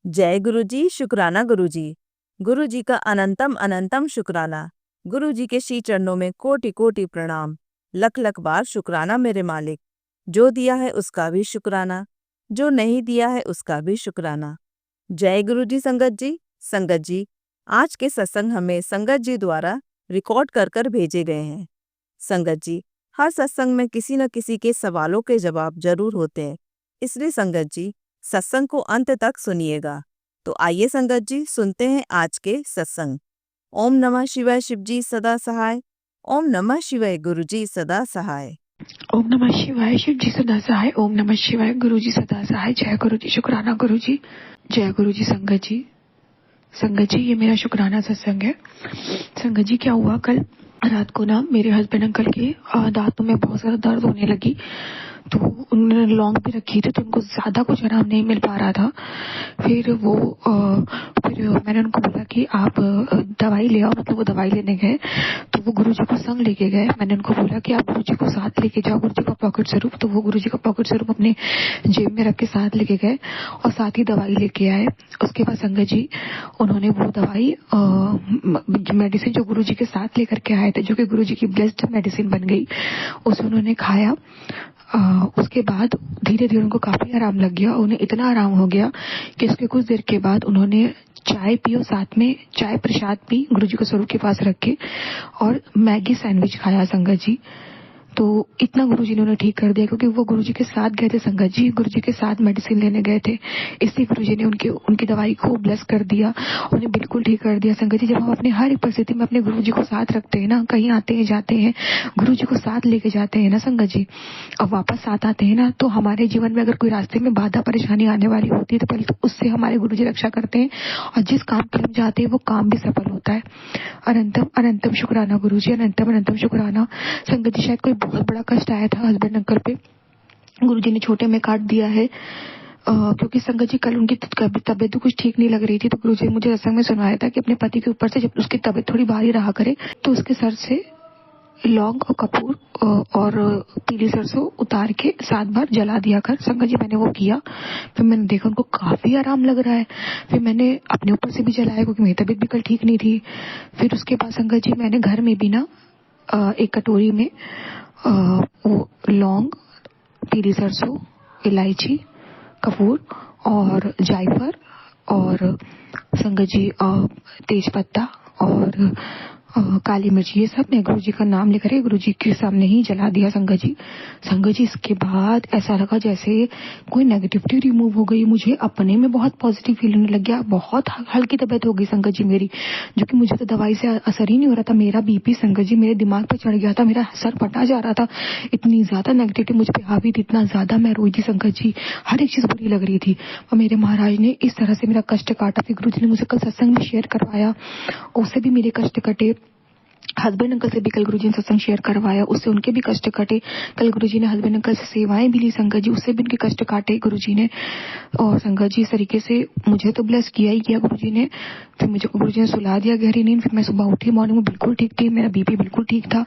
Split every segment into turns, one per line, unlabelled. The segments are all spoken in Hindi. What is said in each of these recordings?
जय गुरुजी, शुक्राना गुरुजी। गुरुजी का अनंतम अनंतम शुक्राना। गुरुजी के श्री चरणों में कोटि कोटि प्रणाम। लख लख बार शुक्राना मेरे मालिक। जो दिया है उसका भी शुक्राना, जो नहीं दिया है उसका भी शुक्राना। जय गुरुजी। संगत जी, आज के सत्संग हमें संगत जी द्वारा रिकॉर्ड कर कर भेजे गए हैं। संगत जी, हर सत्संग में किसी न किसी के सवालों के जवाब जरूर होते हैं, इसलिए संगत जी सत्संग को अंत तक सुनिएगा। तो आइए संगत जी, सुनते हैं आज के सत्संग। ओम नमः शिवाय शिवजी सदा सहाय। ओम नमः शिवाय गुरुजी सदा सहाय।
ओम नमः शिवाय शिवजी सदा सहाय। ओम नमः शिवाय गुरुजी सदा सहाय। जय गुरुजी, शुक्राना गुरुजी। जय गुरुजी। संगत जी ये मेरा शुक्राना सत्संग है। संगत जी क्या हुआ, कल रात को ना मेरे हस्बैंड अंकल के दांतों में बहुत ज्यादा दर्द होने लगी, तो उन्होंने लौंग भी रखी थी, तो उनको ज्यादा कुछ आराम नहीं मिल पा रहा था। फिर मैंने उनको बोला कि आप दवाई ले आओ, मतलब वो दवाई लेने गए, तो वो गुरुजी को संग लेके गए। मैंने उनको बोला कि आप गुरुजी को साथ लेके जाओ, गुरुजी का पॉकेट स्वरूप, तो वो गुरुजी का पॉकेट स्वरूप अपने जेब में रख के साथ लेके गए और साथ ही दवाई लेके आए। उसके बाद संगत जी उन्होंने वो दवाई मेडिसिन जो गुरुजी के साथ लेकर के आए थे, जो कि गुरुजी की ब्लेस्ड मेडिसिन बन गई, उसे उन्होंने खाया। उसके बाद धीरे धीरे उनको काफी आराम लग गया। उन्हें इतना आराम हो गया कि उसके कुछ देर के बाद उन्होंने चाय पी और साथ में चाय प्रसाद पी गुरुजी को स्वरूप के पास रख के, और मैगी सैंडविच खाया संगत जी। तो इतना गुरुजी ने उन्हें ठीक कर दिया, क्योंकि वो गुरुजी के साथ गए थे संगत जी, गुरुजी के साथ मेडिसिन लेने गए थे, इसलिए गुरुजी ने उनकी दवाई को ब्लेस कर दिया, उन्हें बिल्कुल ठीक कर दिया। संगत जी जब हम अपने हर एक परिस्थिति में अपने गुरुजी को साथ रखते हैं ना, कहीं आते हैं जाते हैं गुरुजी को साथ लेके जाते हैं ना संगत जी, और वापस साथ आते हैं ना, तो हमारे जीवन में अगर कोई रास्ते में बाधा परेशानी आने वाली होती है तो पहले तो उससे हमारे गुरुजी रक्षा करते हैं, और जिस काम के लिए हम जाते हैं वो काम भी सफल होता है। अनंतम अनंतम शुक्राना गुरुजी, अनंतम अनंतम शुक्राना। संगत जी शायद कोई बहुत बड़ा कष्ट आया था हस्बैंड अंकल पे, गुरुजी ने छोटे में काट दिया है। क्योंकि संगत जी कल उनकी तबीयत तो कुछ ठीक नहीं लग रही थी, तो गुरुजी ने मुझे रसंग में सुनाया था कि अपने पति के ऊपर से जब उसकी तबीयत थोड़ी भारी रहा करे तो उसके सर से लौंग और कपूर और पीली सरसों उतार के 7 बार जला दिया कर। संगत जी मैंने वो किया, फिर मैंने देखा उनको काफी आराम लग रहा है। फिर मैंने अपने ऊपर से भी जलाया, क्योंकि मेरी तबीयत भी कल ठीक नहीं थी। फिर उसके बाद संगत जी मैंने घर में भी ना एक कटोरी में वो लौंग, पीली सरसों, इलायची, कपूर और जायफल और संगत जी तेज पत्ता और काली मिर्च, ये सब मैं गुरुजी का नाम लेकर गुरुजी के सामने ही जला दिया संगत जी। संगत जी इसके बाद ऐसा लगा जैसे कोई नेगेटिविटी रिमूव हो गई, मुझे अपने में बहुत पॉजिटिव फील होने लग गया। बहुत हल्की तबीयत हो गई संगत जी मेरी, जो कि मुझे तो दवाई से असर ही नहीं हो रहा था। मेरा बीपी संगत जी मेरे दिमाग पे चढ़ गया था, मेरा सर फटा जा रहा था, इतनी ज्यादा नेगेटिविटी मुझ पे हावी थी, इतना ज्यादा मैं रोई थी संगत जी, हर एक चीज बुरी लग रही थी। और मेरे महाराज ने इस तरह से मेरा कष्ट काटा। फिर गुरुजी ने मुझे कल सत्संग में शेयर करवाया, उससे भी मेरे कष्ट कटे। हस्बैंड अंकल से भी कल गुरुजी ने सत्संग शेयर करवाया, उससे उनके भी कष्ट कटे। कल गुरुजी ने हस्बैंड अंकल से सेवाएं भी ली संगत जी, उससे भी उनके कष्ट काटे गुरुजी ने। और संगत जी इस तरीके से मुझे तो ब्लेस किया ही किया गुरुजी ने। फिर मुझे गुरुजी ने सुला दिया गहरी नींद। फिर मैं सुबह उठी, मॉर्निंग में बिल्कुल ठीक थी, मेरा बीपी बिल्कुल ठीक था,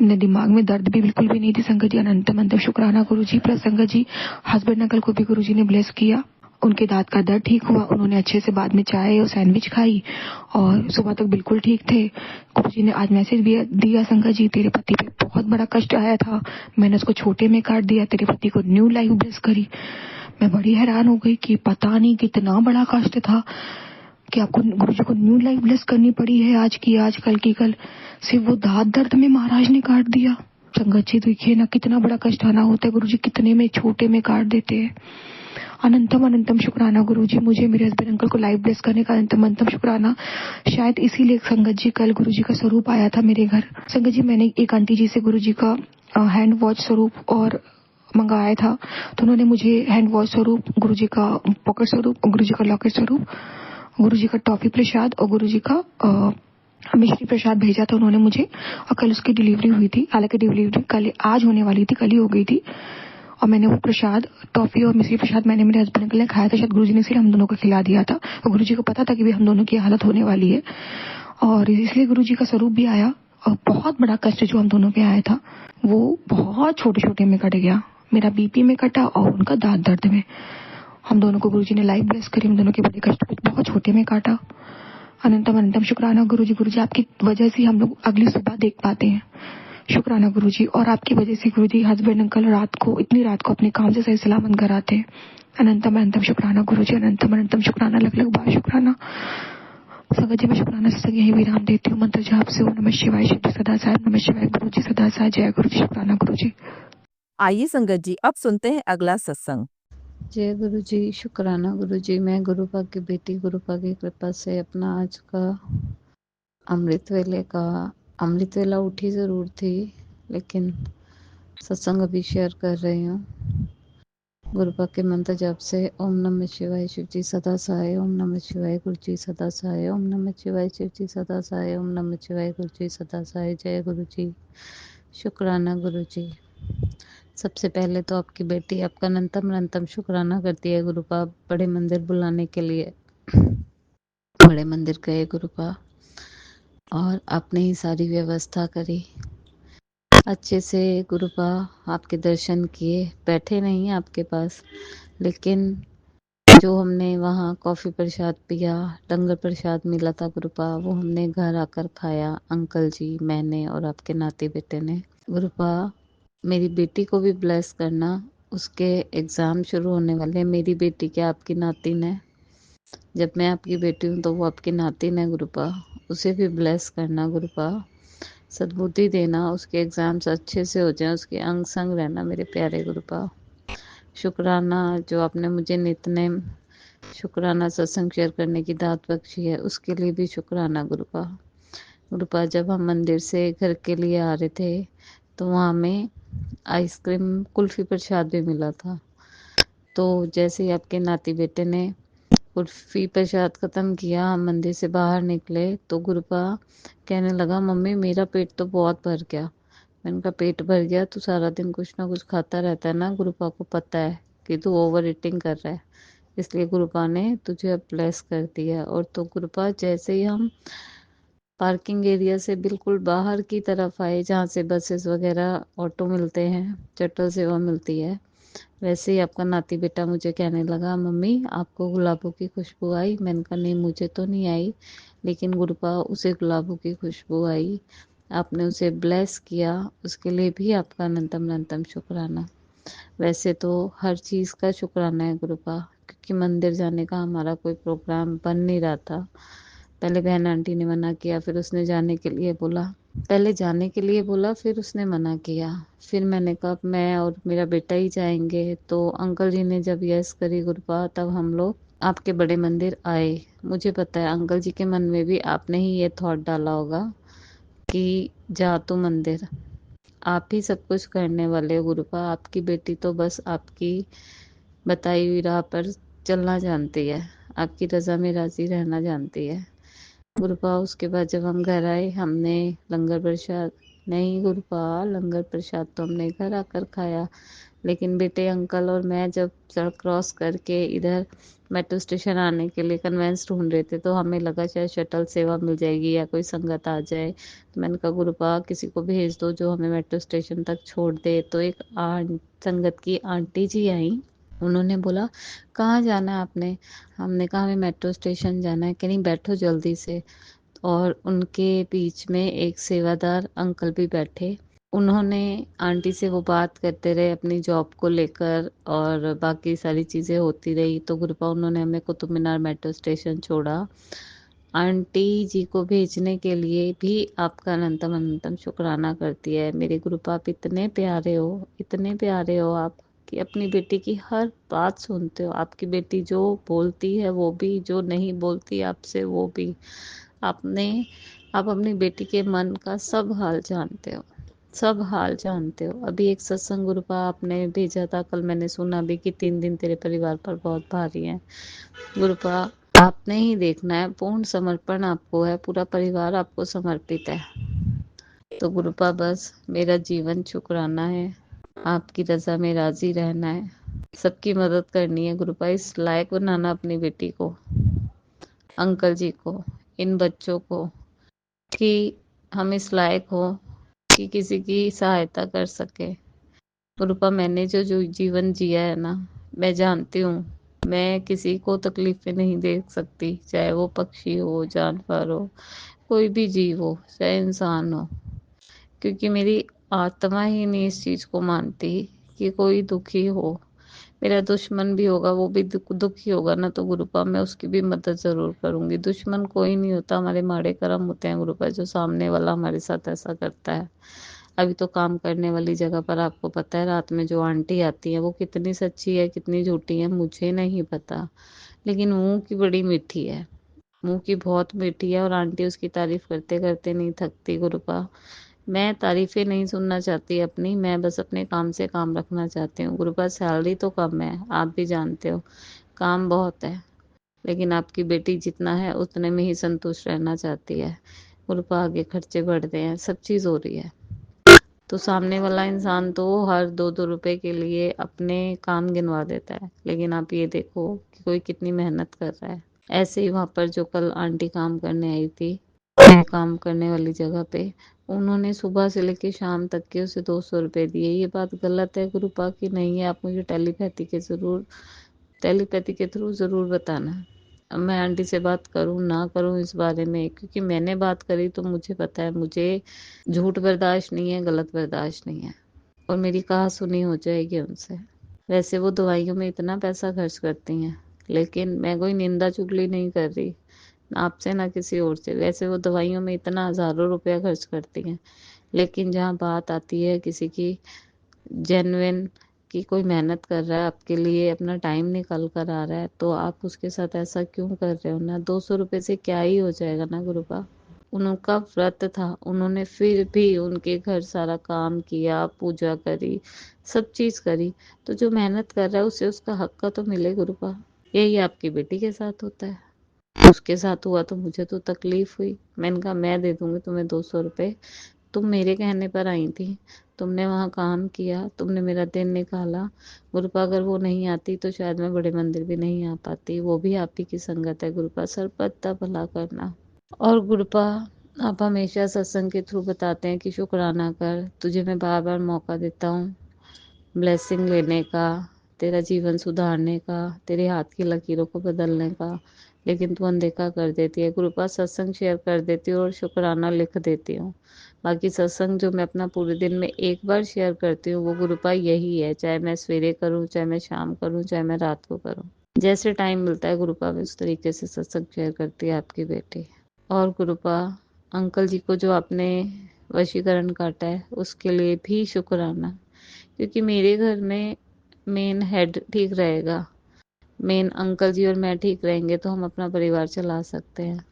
मेरे दिमाग में दर्द भी बिल्कुल भी नहीं थी संगत जी। अनंतम अनंतम शुक्राना गुरुजी। प्लस संगत जी हस्बैंड अंकल को भी गुरुजी ने ब्लेस किया, उनके दांत का दर्द ठीक हुआ, उन्होंने अच्छे से बाद में चाय और सैंडविच खाई और सुबह तक बिल्कुल ठीक थे। गुरुजी ने आज मैसेज भी दिया संगत जी, तेरे पति पे बहुत बड़ा कष्ट आया था, मैंने उसको छोटे में काट दिया, तेरे पति को न्यू लाइफ ब्लेस करी। मैं बड़ी हैरान हो गई कि पता नहीं कितना बड़ा कष्ट था कि आपको गुरुजी को न्यू लाइफ ब्लेस करनी पड़ी है, आज की आज कल की कल, सिर्फ वो दांत दर्द में महाराज ने काट दिया। संगत जी देखिए ना कितना बड़ा कष्ट आना होता है, गुरुजी कितने में छोटे में काट देते हैं। अनंतम अनंतम शुक्राना गुरुजी, मुझे मेरे हस्बैंड अंकल को लाइव ब्लेस करने का अनंतम अनंतम शुक्राना। शायद इसीलिए संगत जी कल गुरुजी का स्वरूप आया था मेरे घर। संगत जी मैंने एक आंटी जी से गुरुजी का हैंड वॉच स्वरूप और मंगाया था, तो उन्होंने मुझे हैंड वॉच स्वरूप, गुरुजी का पॉकेट स्वरूप, गुरुजी का लॉकेट स्वरूप, गुरुजी का टॉफी प्रसाद और गुरुजी का मिश्री प्रसाद भेजा था उन्होंने मुझे। और कल उसकी डिलीवरी हुई थी, हालांकि डिलीवरी कल आज होने वाली थी, कल ही हो गई थी। और मैंने वो प्रसाद, टॉफी और मिश्री प्रसाद मैंने मेरे हस्बैंड अंकल ने खाया था, शायद गुरुजी ने सिर्फ हम दोनों को खिला दिया था, और गुरुजी को पता था कि भी हम दोनों की हालत होने वाली है, और इसलिए गुरुजी का स्वरूप भी आया। और बहुत बड़ा कष्ट जो हम दोनों पे आया था वो बहुत छोटे छोटे में कट गया, मेरा बीपी में कटा और उनका दांत दर्द में। हम दोनों को गुरुजी ने लाइफ ब्लेस करी, हम दोनों के बड़े कष्ट को बहुत छोटे में काटा। अनंतम अनंतम शुक्राना गुरुजी। गुरुजी आपकी वजह से हम लोग अगली सुबह देख पाते हैं। शुक्राना गुरुजी। और आपकी वजह से गुरुजी हस्बैंड अंकल इतनी रात को अपने काम से सही सलामत घर आते हैं। अनंतम अनंतम शुक्राना गुरुजी। अनंतम अनंतम शुक्राना। अलग अलग बार शुक्राना। संगत जी मैं शुक्राना से यही विराम देती हूँ। मंत्र जाप से ओम नमः शिवाय, शिव जी सदा साहेब, नमः शिवाय, गुरु जी सदा साहेब, जय गुरु जी, शुक्राना गुरु जी।
आइए संगत जी अब सुनते हैं अगला सत्संग।
जय गुरु जी, शुक्राना गुरु जी। मैं गुरुपा की बेटी गुरुपा की कृपा से अपना आज का अमृत वेला उठी ज़रूर थी, लेकिन सत्संग अभी शेयर कर रही हूँ। गुरुपा के मंत्र जप से ओम नमः शिवाय, शिव जी सदा सहाय, ओम नमः शिवाय, गुरु जी सदा सहाय, ओम नमः शिवाय, शिव जी सदा सहाय, ओम नमः शिवाय, गुरु जी सदा सहाय, जय गुरु जी, शुक्राना गुरु जी। सबसे पहले तो आपकी बेटी आपका अनंतम शुक्राना करती है गुरुपा, बड़े मंदिर बुलाने के लिए। बड़े मंदिर गए गुरुपा और आपने ही सारी व्यवस्था करी अच्छे से गुरुपा, आपके दर्शन किए। बैठे नहीं आपके पास, लेकिन जो हमने वहाँ कॉफ़ी प्रसाद पिया, लंगर प्रसाद मिला था गुरुपा, वो हमने घर आकर खाया, अंकल जी, मैंने और आपके नाती बेटे ने। गुरुपा मेरी बेटी को भी ब्लेस करना, उसके एग्ज़ाम शुरू होने वाले हैं। मेरी बेटी क्या, आपकी नातिन है। जब मैं आपकी बेटी हूँ तो वो आपकी नातिन है गुरुपा, उसे भी ब्लेस करना गुरुपा, सद्बुद्धि देना, उसके एग्ज़ाम्स अच्छे से हो जाएं, उसके अंग संग रहना मेरे प्यारे गुरुपा। शुक्राना जो आपने मुझे नितनेम शुक्राना सत्संग शेयर करने की दात बख्शी है, उसके लिए भी शुक्राना गुरुपा। गुरुपा जब हम मंदिर से घर के लिए आ रहे थे तो वहाँ हमें आइसक्रीम कुल्फ़ी प्रसाद भी मिला था। तो जैसे ही आपके नाती बेटे ने कुल्फ़ी प्रसाद ख़त्म किया, हम मंदिर से बाहर निकले तो गुरुपा कहने लगा, मम्मी मेरा पेट तो बहुत भर गया। मैंने कहा पेट भर गया, तू सारा दिन कुछ ना कुछ खाता रहता है ना, गुरुपा को पता है कि तू ओवर ईटिंग कर रहा है, इसलिए गुरुपा ने तुझे अब ब्लेस कर दिया। और तो गुरुपा जैसे ही हम पार्किंग एरिया से बिल्कुल बाहर की तरफ आए, जहाँ से बसेस वगैरह ऑटो मिलते हैं, शटल सेवा मिलती है, वैसे ही आपका नाती बेटा मुझे कहने लगा, मम्मी आपको गुलाबों की खुशबू आई। मैंने कहा नहीं, मुझे तो नहीं आई, लेकिन गुरुपा उसे गुलाबों की खुशबू आई, आपने उसे ब्लेस किया, उसके लिए भी आपका अनंतम अनंतम शुक्राना। वैसे तो हर चीज़ का शुक्राना है गुरुपा, क्योंकि मंदिर जाने का हमारा कोई प्रोग्राम बन नहीं रहा था। पहले बहन आंटी ने मना किया, फिर उसने जाने के लिए बोला, पहले जाने के लिए बोला, फिर उसने मना किया। फिर मैंने कहा मैं और मेरा बेटा ही जाएंगे, तो अंकल जी ने जब यस करी गुरुपा, तब हम लोग आपके बड़े मंदिर आए। मुझे पता है अंकल जी के मन में भी आपने ही ये थॉट डाला होगा कि जा तू मंदिर, आप ही सब कुछ करने वाले हो गुरुपा, आपकी बेटी तो बस आपकी बताई हुई राह पर चलना जानती है, आपकी रज़ा में राज़ी रहना जानती है गुरुपा। उसके बाद जब हम घर आए, हमने लंगर प्रसाद नहीं गुरुपा, लंगर प्रसाद तो हमने घर आकर खाया, लेकिन बेटे अंकल और मैं जब सड़क क्रॉस करके इधर मेट्रो स्टेशन आने के लिए कन्वेंस ढूंढ रहे थे, तो हमें लगा शायद शटल सेवा मिल जाएगी या कोई संगत आ जाए। तो मैंने कहा गुरुपा किसी को भेज दो जो हमें मेट्रो स्टेशन तक छोड़ दे। तो एक संगत की आंटी जी आई, उन्होंने बोला कहाँ जाना है आपने। हमने कहा हमें मेट्रो स्टेशन जाना है। कह नहीं बैठो जल्दी से। और उनके बीच में एक सेवादार अंकल भी बैठे, उन्होंने आंटी से वो बात करते रहे अपनी जॉब को लेकर, और बाकी सारी चीज़ें होती रही। तो गुरुपा उन्होंने हमें कुतुब मीनार मेट्रो स्टेशन छोड़ा। आंटी जी को भेजने के लिए भी आपका अनंतम अनंतम शुक्राना करती है। मेरे गुरुपा आप इतने प्यारे हो, इतने प्यारे हो आप, कि अपनी बेटी की हर बात सुनते हो। आपकी बेटी जो बोलती है वो भी, जो नहीं बोलती आपसे वो भी। आप अपनी बेटी के मन का सब हाल जानते हो, सब हाल जानते हो। अभी एक सत्संग गुरुपा आपने भेजा था, कल मैंने सुना भी कि 3 दिन तेरे परिवार पर बहुत भारी है। गुरुपा आपने ही देखना है, पूर्ण समर्पण आपको है, पूरा परिवार आपको समर्पित है। तो गुरुपा बस मेरा जीवन शुक्राना है, आपकी रजा में राजी रहना है, सबकी मदद करनी है गुरुपा, इस लायक बनाना अपनी बेटी को, अंकल जी को, इन बच्चों को, कि हम इस लायक हो कि किसी की सहायता कर सके। गुरुपा मैंने जो जीवन जिया है ना, मैं जानती हूँ मैं किसी को तकलीफें नहीं दे सकती, चाहे वो पक्षी हो, जानवर हो, कोई भी जीव हो, चाहे इंसान हो, क्योंकि मेरी आत्मा ही नहीं इस चीज को मानती कि कोई दुखी हो। मेरा दुश्मन भी होगा, वो भी दुखी होगा ना, तो गुरुपा मैं उसकी भी मदद जरूर करूंगी। दुश्मन कोई नहीं होता, हमारे माड़े कर्म होते हैं गुरुपा, जो सामने वाला हमारे साथ ऐसा करता है। अभी तो काम करने वाली जगह पर आपको पता है, रात में जो आंटी आती है वो कितनी सच्ची है कितनी झूठी है मुझे नहीं पता, लेकिन मुंह की बड़ी मीठी है, मुंह की बहुत मीठी है, और आंटी उसकी तारीफ करते करते नहीं थकती गुरुपा। मैं तारीफें नहीं सुनना चाहती अपनी, मैं बस अपने काम से काम रखना चाहती हूँ गुरुपा। सैलरी तो कम है, आप भी जानते हो, काम बहुत है, लेकिन आपकी बेटी जितना है उतने में ही संतुष्ट रहना चाहती है गुरुपा। आगे खर्चे बढ़ते हैं, सब चीज हो रही है, तो सामने वाला इंसान तो हर 2-2 रुपए के लिए अपने काम गिनवा देता है, लेकिन आप ये देखो कि कोई कितनी मेहनत कर रहा है। ऐसे ही वहां पर जो कल आंटी काम करने आई थी, काम करने वाली जगह पे, उन्होंने सुबह से लेके शाम तक के उसे 200 रुपए दिए। ये बात गलत है गुरुपा की नहीं है? आप मुझे टेलीपैथी के थ्रू जरूर बताना। अब मैं आंटी से बात करूं ना करूं इस बारे में, क्योंकि मैंने बात करी तो मुझे पता है, मुझे झूठ बर्दाश्त नहीं है, गलत बर्दाश्त नहीं है, और मेरी कहा सुनी हो जाएगी उनसे। वैसे वो दवाइयों में इतना पैसा खर्च करती हैं, लेकिन मैं कोई निंदा चुगली नहीं कर रही, ना आपसे ना किसी और से। वैसे वो दवाइयों में इतना हजारों रुपया खर्च करती हैं, लेकिन जहाँ बात आती है किसी की जेन्युइन, कि कोई मेहनत कर रहा है आपके लिए, अपना टाइम निकाल कर आ रहा है, तो आप उसके साथ ऐसा क्यों कर रहे हो ना? 200 रुपए से क्या ही हो जाएगा ना गुरुपा। उनका व्रत था, उन्होंने फिर भी उनके घर सारा काम किया, पूजा करी, सब चीज करी, तो जो मेहनत कर रहा है उसे उसका हक का तो मिले गुरुपा। यही आपकी बेटी के साथ होता है, उसके साथ हुआ तो मुझे तो तकलीफ हुई। मैंने कहा मैं दे दूंगी तुम्हें 200 रुपए, तुम मेरे कहने पर आई थी, तुमने वहां काम किया, तुमने मेरा दिन निकाला गुरुपा। अगर वो नहीं आती तो शायद मैं बड़े मंदिर भी नहीं आ पाती। वो भी आप ही की संगत है गुरुपा, सर्वदा भला करना। और गुरुपा, आप हमेशा सत्संग के थ्रू बताते हैं कि शुक्राना कर, तुझे मैं बार बार मौका देता हूँ ब्लेसिंग लेने का, तेरा जीवन सुधारने का, तेरे हाथ की लकीरों को बदलने का, लेकिन तू अनदेखा कर देती है गुरुपा। सत्संग शेयर कर देती हूँ और शुक्राना लिख देती हूँ, बाकी सत्संग जो मैं अपना पूरे दिन में एक बार शेयर करती हूँ वो गुरुपा यही है, चाहे मैं सवेरे करूँ, चाहे मैं शाम करूँ, चाहे मैं रात को करूँ, जैसे टाइम मिलता है गुरुपा उस तरीके से सत्संग शेयर करती है आपकी बेटी। और गुरुपा, अंकल जी को जो आपने वशीकरण काटा है उसके लिए भी शुक्राना, क्योंकि मेरे घर में मेन हेड ठीक रहेगा, मेन अंकल जी और मैं ठीक रहेंगे तो हम अपना परिवार चला सकते हैं।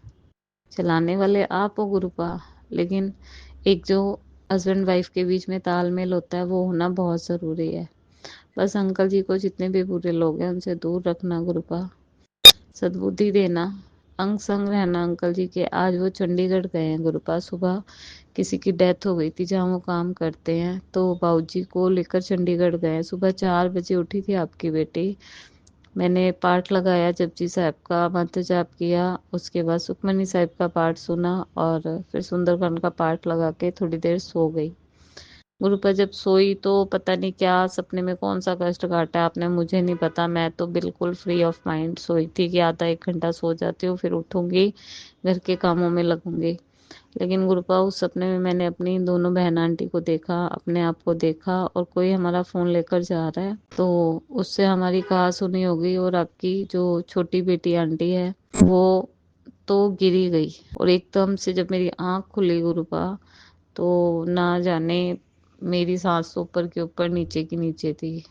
चलाने वाले आप हो गुरुपा, लेकिन एक जो हस्बैंड वाइफ के बीच में तालमेल होता है वो होना बहुत जरूरी है। बस अंकल जी को जितने भी बुरे लोग हैं उनसे दूर रखना गुरुपा, सद्बुद्धि देना, अंग संग रहना अंकल जी के। आज वो चंडीगढ़ गए हैं गुरुपा, सुबह किसी की डेथ हो गई थी जहाँ वो काम करते हैं, तो बाबूजी को लेकर चंडीगढ़ गए। सुबह 4 बजे उठी थी आपकी बेटी, मैंने पाठ लगाया, जपजी साहब का मंत्र जाप किया, उसके बाद सुखमनी साहब का पाठ सुना, और फिर सुंदरकांड का पाठ लगा के थोड़ी देर सो गई गुरुपा। जब सोई तो पता नहीं क्या सपने में कौन सा कष्ट काटा आपने, मुझे नहीं पता। मैं तो बिल्कुल फ्री ऑफ माइंड सोई थी कि आधा 1 घंटा सो जाती हूँ, फिर उठूंगी, घर के कामों में लगूंगी। लेकिन गुरुपा उस सपने में मैंने अपनी दोनों बहन आंटी को देखा, अपने आप को देखा, और कोई हमारा फोन लेकर जा रहा है, तो उससे हमारी कहा सुनी हो गई। और आपकी जो छोटी बेटी आंटी है वो तो गिरी गई, और एकदम से जब मेरी आंख खुली गुरुपा, तो ना जाने मेरी सांस तो ऊपर के ऊपर नीचे की नीचे थी,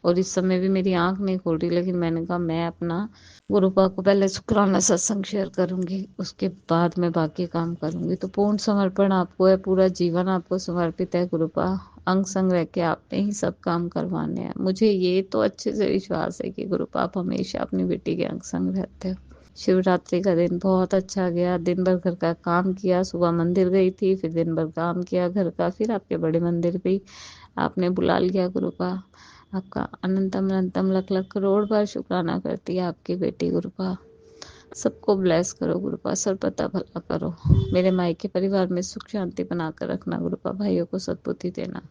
और इस समय भी मेरी आंख नहीं खोल रही। लेकिन मैंने कहा मैं अपना गुरुपा को पहले शुक्राना सत्संग शेयर करूंगी, उसके बाद मैं बाकी काम करूंगी। तो पूर्ण समर्पण आपको है, पूरा जीवन आपको समर्पित है गुरुपा। अंग संग रह के आपने ही सब काम करवाने हैं। मुझे ये तो अच्छे से विश्वास है कि गुरुपा आप हमेशा अपनी बेटी के अंग संग रहते हो। शिवरात्रि का दिन बहुत अच्छा गया, दिन भर घर का काम किया, सुबह मंदिर गई थी, फिर दिन भर काम किया घर का, फिर आपके बड़े मंदिर भी आपने बुला लिया गुरुपा। आपका अनंतम अनंतम लख लख करोड़ बार शुक्राना करती है आपकी बेटी गुरुपा। सबको ब्लेस करो गुरुपा, सर्वदा भला करो, मेरे मायके परिवार में सुख शांति बनाकर रखना गुरुपा, भाइयों को सद्बुद्धि देना।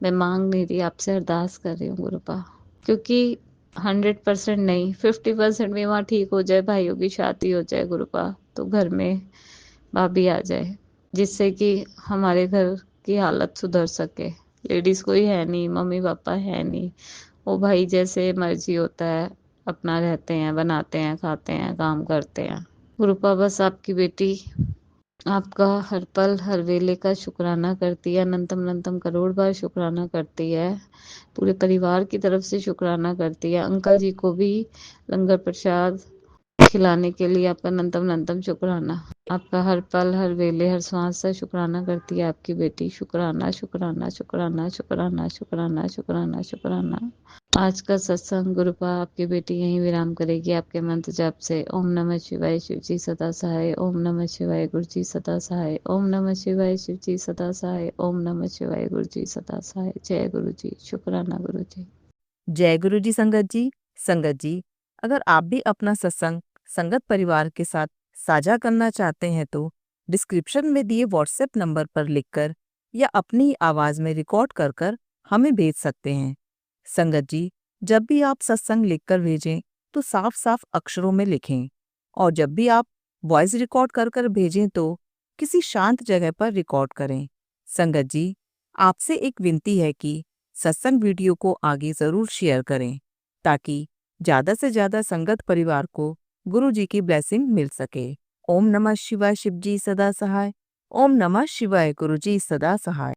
मैं मांग नहीं रही, आपसे अरदास कर रही हूँ गुरुपा, क्योंकि 100% नहीं, 50% भी वहाँ ठीक हो जाए, भाइयों की शादी हो जाए गुरुपा, तो घर में भाभी आ जाए, जिससे कि हमारे घर की हालत सुधर सके। लेडीज कोई है नहीं, मम्मी पापा है नहीं, वो भाई जैसे मर्जी होता है, अपना रहते हैं, बनाते हैं, खाते हैं, काम करते हैं। गुरुपा बस आपकी बेटी आपका हर पल हर वेले का शुक्राना करती है, अनंतम अनंतम करोड़ बार शुक्राना करती है, पूरे परिवार की तरफ से शुक्राना करती है। अंकल जी को भी लंगर प्रसाद खिलाने के लिए आपका अनंतम अनंतम शुक्राना। आपका हर पल हर वेले हर सांस से शुक्राना करती है आपकी बेटी। शुक्राना शुक्राना शुक्राना शुक्राना शुक्राना शुक्राना शुक्राना। आज का सत्संग गुरुपा आपकी बेटी यहीं विराम करेगी आपके मंत्र जाप से। ओम नमः शिवाय, शिव जी सदा सहाय। ओम नमः शिवाय, गुरु जी सदा सहाय। ओम नमः शिवाय, शिव जी सदा सहाय। ओम नमः शिवाय, गुरु जी सदा सहाय। जय गुरु जी। शुक्राना गुरु जी।
जय गुरु जी संगत जी। संगत जी, अगर आप भी अपना सत्संग संगत परिवार के साथ साझा करना चाहते हैं तो डिस्क्रिप्शन में दिए व्हाट्सएप नंबर पर लिखकर या अपनी आवाज़ में रिकॉर्ड कर कर हमें भेज सकते हैं। संगत जी, जब भी आप सत्संग लिखकर भेजें तो साफ साफ अक्षरों में लिखें, और जब भी आप वॉइस रिकॉर्ड कर कर भेजें तो किसी शांत जगह पर रिकॉर्ड करें। संगत जी, आपसे एक विनती है कि सत्संग वीडियो को आगे ज़रूर शेयर करें ताकि ज़्यादा से ज़्यादा संगत परिवार को गुरु जी की ब्लेसिंग मिल सके। ओम नमः शिवाय, शिव जी सदा सहाय। ओम नमः शिवाय, गुरु जी सदा सहाय।